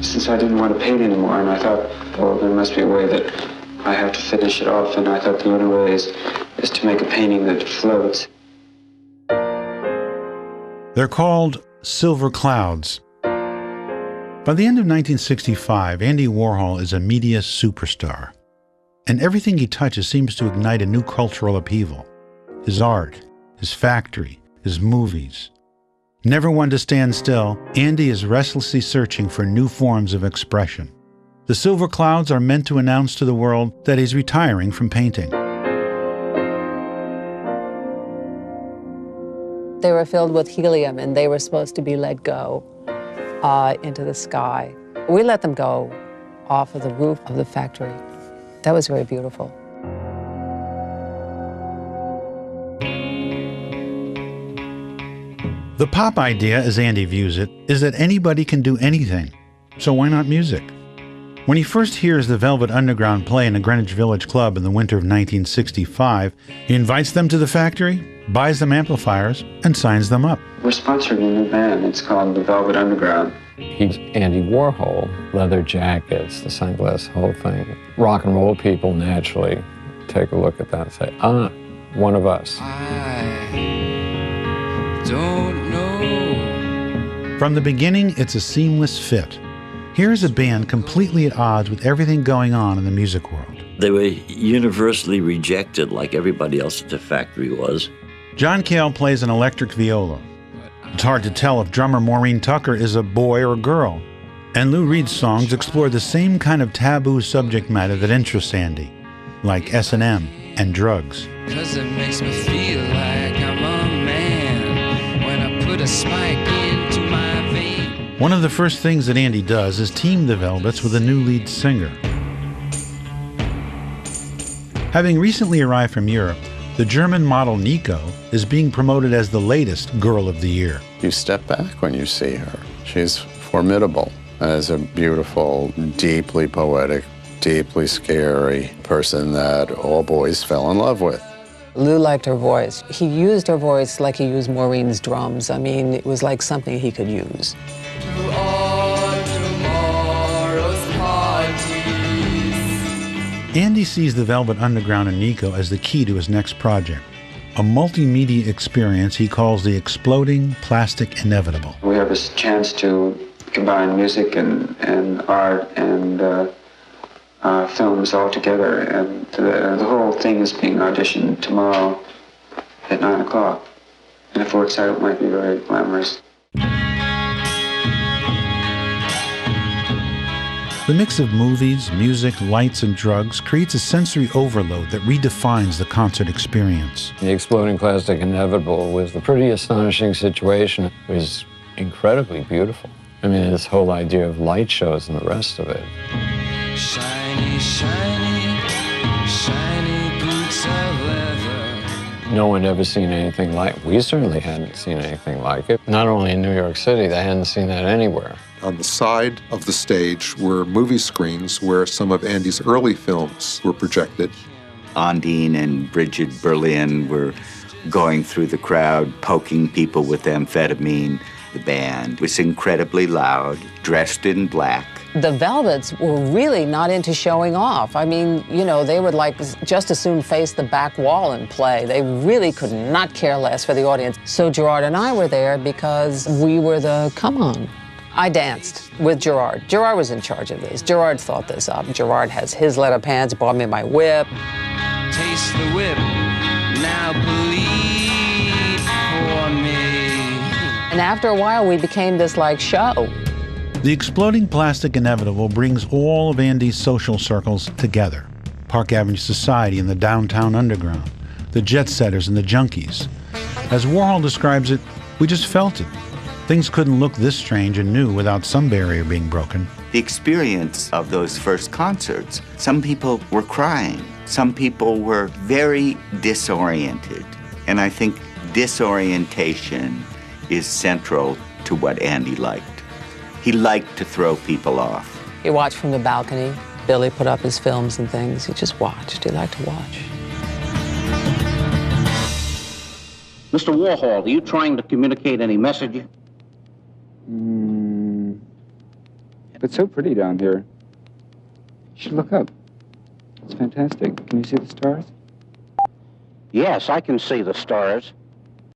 since I didn't want to paint anymore, and I thought, well, there must be a way that I have to finish it off, and I thought the only way is to make a painting that floats. They're called silver clouds. By the end of 1965, Andy Warhol is a media superstar, and everything he touches seems to ignite a new cultural upheaval. His art, his factory, his movies. Never one to stand still, Andy is restlessly searching for new forms of expression. The silver clouds are meant to announce to the world that he's retiring from painting. They were filled with helium, and they were supposed to be let go into the sky. We let them go off of the roof of the factory. That was very beautiful. The pop idea, as Andy views it, is that anybody can do anything. So why not music? When he first hears the Velvet Underground play in a Greenwich Village club in the winter of 1965, he invites them to the factory, buys them amplifiers, and signs them up. We're sponsoring a new band. It's called the Velvet Underground. He's Andy Warhol, leather jackets, the sunglasses, the whole thing. Rock and roll people naturally take a look at that and say, one of us. I don't know. From the beginning, it's a seamless fit. Here's a band completely at odds with everything going on in the music world. They were universally rejected like everybody else at the factory was. John Cale plays an electric viola. It's hard to tell if drummer Maureen Tucker is a boy or a girl. And Lou Reed's songs explore the same kind of taboo subject matter that interests Andy, like S&M and drugs. 'Cause it makes me feel like I'm a man when I put a spike into my vein. One of the first things that Andy does is team the Velvets with a new lead singer. Having recently arrived from Europe, the German model Nico is being promoted as the latest Girl of the Year. You step back when you see her. She's formidable as a beautiful, deeply poetic, deeply scary person that all boys fell in love with. Lou liked her voice. He used her voice like he used Maureen's drums. I mean, it was like something he could use. To all tomorrow's parties. Andy sees the Velvet Underground and Nico as the key to his next project, a multimedia experience he calls the exploding plastic inevitable. We have this chance to combine music and art and films all together, and the whole thing is being auditioned tomorrow at 9 o'clock. And if it works out, it might be very glamorous. The mix of movies, music, lights, and drugs creates a sensory overload that redefines the concert experience. The exploding plastic inevitable was a pretty astonishing situation. It was incredibly beautiful. I mean, this whole idea of light shows and the rest of it. Shiny, shiny, shiny boots of leather. No one had ever seen anything like it. We certainly hadn't seen anything like it. Not only in New York City, they hadn't seen that anywhere. On the side of the stage were movie screens where some of Andy's early films were projected. Ondine and Bridget Berlin were going through the crowd, poking people with amphetamine. The band was incredibly loud, dressed in black. The Velvets were really not into showing off. I mean, you know, they would like just as soon face the back wall and play. They really could not care less for the audience. So Gerard and I were there because we were the come on. I danced with Gerard. Gerard was in charge of this. Gerard thought this up. Gerard has his leather pants, bought me my whip. Taste the whip, now bleed for me. And after a while, we became this like show. The exploding plastic inevitable brings all of Andy's social circles together. Park Avenue Society and the downtown underground, the jet setters and the junkies. As Warhol describes it, we just felt it. Things couldn't look this strange and new without some barrier being broken. The experience of those first concerts, some people were crying. Some people were very disoriented. And I think disorientation is central to what Andy liked. He liked to throw people off. He watched from the balcony. Billy put up his films and things. He just watched. He liked to watch. Mr. Warhol, are you trying to communicate any message? It's so pretty down here. You should look up. It's fantastic. Can you see the stars? Yes, I can see the stars.